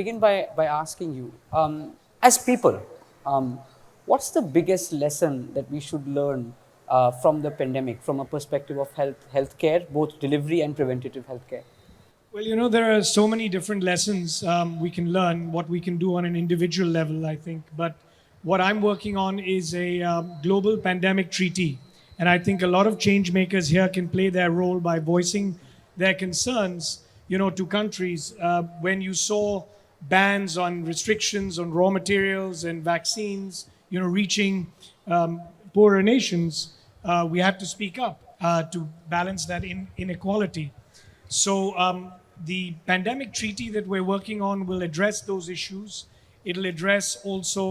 begin by asking you, as people, um, what's the biggest lesson that we should learn from the pandemic, from a perspective of healthcare, both delivery and preventative healthcare? Well, there are so many different lessons we can learn, what we can do on an individual level, I think. But what I'm working on is a global pandemic treaty. And I think a lot of change makers here can play their role by voicing their concerns, to countries. When you saw bans on restrictions on raw materials and vaccines, reaching poorer nations, we had to speak up to balance that inequality. So the pandemic treaty that we're working on will address those issues. It'll address also,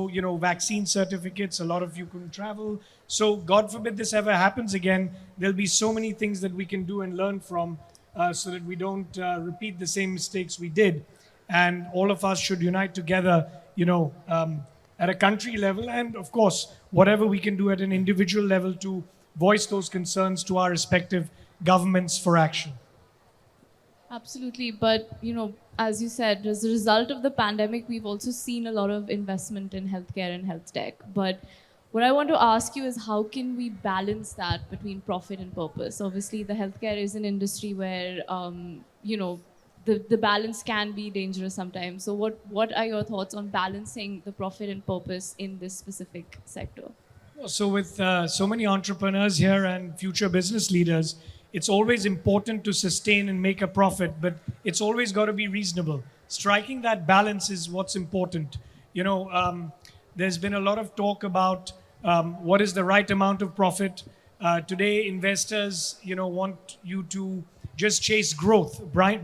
vaccine certificates. A lot of you couldn't travel. So God forbid this ever happens again. There'll be so many things that we can do and learn from so that we don't repeat the same mistakes we did. And all of us should unite together, at a country level. And of course, whatever we can do at an individual level to voice those concerns to our respective governments for action. Absolutely. But, as you said, as a result of the pandemic, we've also seen a lot of investment in healthcare and health tech. But what I want to ask you is how can we balance that between profit and purpose? Obviously, the healthcare is an industry where, the balance can be dangerous sometimes. So what are your thoughts on balancing the profit and purpose in this specific sector? So, with so many entrepreneurs here and future business leaders, it's always important to sustain and make a profit, but it's always got to be reasonable. Striking that balance is what's important. There's been a lot of talk about what is the right amount of profit. Today, investors, want you to just chase growth,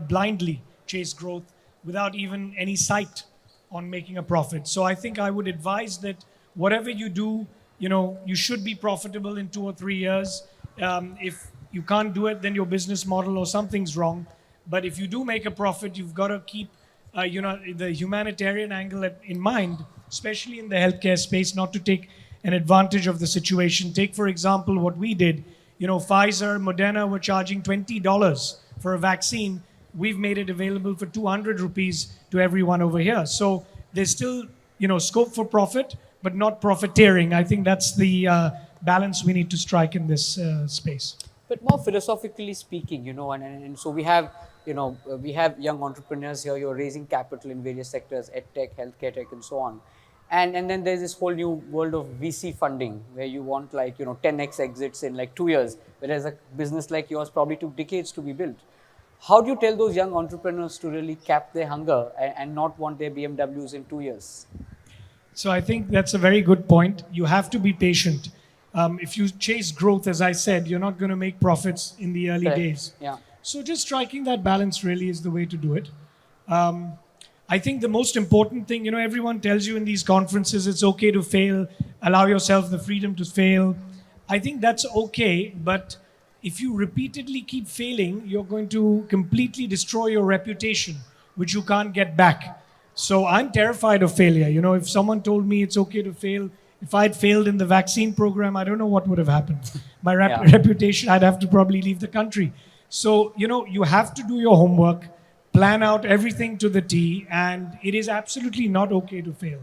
blindly chase growth without even any sight on making a profit. So I think I would advise that whatever you do, you should be profitable in 2 or 3 years. If you can't do it, then your business model or something's wrong. But if you do make a profit, you've got to keep, the humanitarian angle in mind, especially in the healthcare space, not to take an advantage of the situation. Take, for example, what we did. Pfizer, Moderna were charging $20 for a vaccine. We've made it available for 200 rupees to everyone over here. So there's still, scope for profit, but not profiteering. I think that's the balance we need to strike in this space. But more philosophically speaking, and so we have, we have young entrepreneurs here. You're raising capital in various sectors, edtech, healthcare tech, and so on. And then there's this whole new world of VC funding where you want 10x exits in 2 years, whereas a business like yours probably took decades to be built. How do you tell those young entrepreneurs to really cap their hunger and not want their BMWs in 2 years? So I think that's a very good point. You have to be patient. If you chase growth, as I said, you're not going to make profits in the early days. Yeah. So just striking that balance really is the way to do it. I think the most important thing, everyone tells you in these conferences, it's okay to fail, allow yourself the freedom to fail. I think that's okay, but if you repeatedly keep failing, you're going to completely destroy your reputation, which you can't get back. So I'm terrified of failure. If someone told me it's okay to fail, if I'd failed in the vaccine program, I don't know what would have happened. My reputation, I'd have to probably leave the country. So, you have to do your homework, plan out everything to the T, and it is absolutely not okay to fail.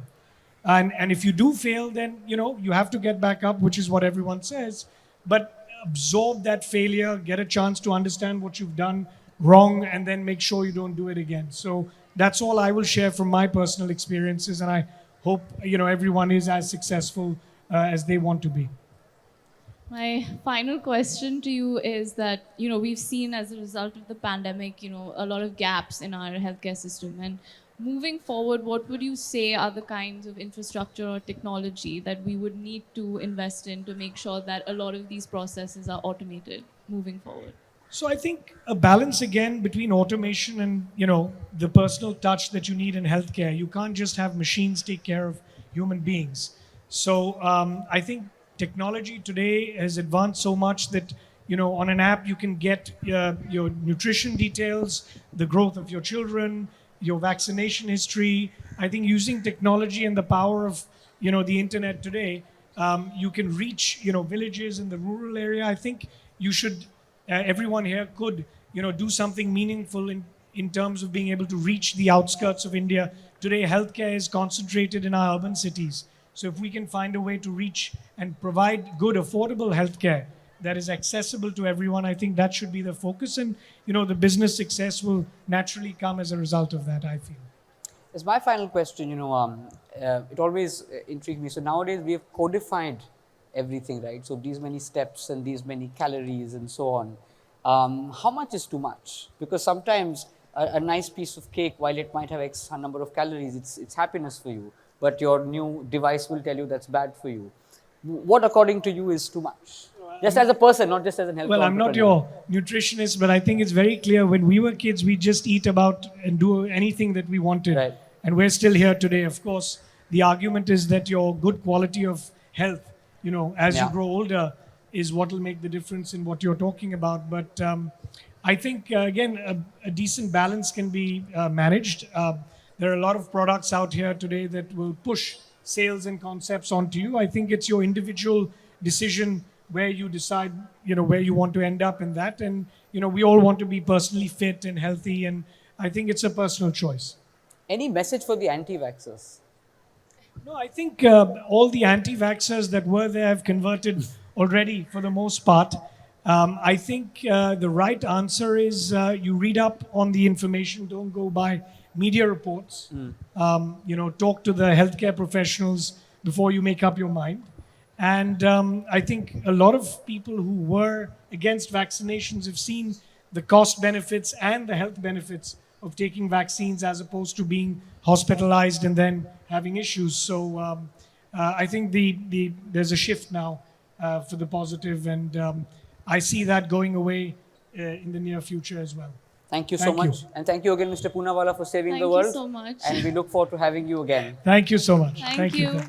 And if you do fail, then, you have to get back up, which is what everyone says. But absorb that failure, get a chance to understand what you've done wrong, and then make sure you don't do it again. So that's all I will share from my personal experiences, and I hope everyone is as successful as they want to be. My final question to you is that, we've seen as a result of the pandemic, a lot of gaps in our healthcare system. And moving forward, what would you say are the kinds of infrastructure or technology that we would need to invest in to make sure that a lot of these processes are automated moving forward? So I think a balance again between automation and the personal touch that you need in healthcare. You can't just have machines take care of human beings. So I think technology today has advanced so much that on an app you can get your nutrition details, the growth of your children, your vaccination history. I think using technology and the power of the internet today, you can reach villages in the rural area. I think you should. Everyone here could do something meaningful in in terms of being able to reach the outskirts of India. Today, healthcare is concentrated in our urban cities. So if we can find a way to reach and provide good, affordable healthcare that is accessible to everyone, I think that should be the focus. And, the business success will naturally come as a result of that, I feel. As my final question, it always intrigued me. So nowadays we have codified everything, right? So these many steps and these many calories and so on. How much is too much? Because sometimes a nice piece of cake, while it might have X number of calories, it's happiness for you. But your new device will tell you that's bad for you. What, according to you, is too much? Just as a person, not just as an health Well, I'm not your nutritionist, but I think it's very clear. When we were kids, we just eat about and do anything that we wanted. Right. And we're still here today. Of course, the argument is that your good quality of health, as you grow older, is what will make the difference in what you're talking about. But I think, again, a decent balance can be managed. There are a lot of products out here today that will push sales and concepts onto you. I think it's your individual decision where you decide, where you want to end up in that. And, we all want to be personally fit and healthy. And I think it's a personal choice. Any message for the anti-vaxxers? No, I think all the anti-vaxxers that were there have converted already for the most part. I think the right answer is you read up on the information, don't go by media reports. Talk to the healthcare professionals before you make up your mind. And I think a lot of people who were against vaccinations have seen the cost benefits and the health benefits of taking vaccines as opposed to being hospitalized and then having issues. So I think there's a shift now for the positive, and I see that going away in the near future as well. Thank you so much. And thank you again, Mr. Poonawalla, for saving the world. Thank you so much. And we look forward to having you again. Thank you so much. Thank you.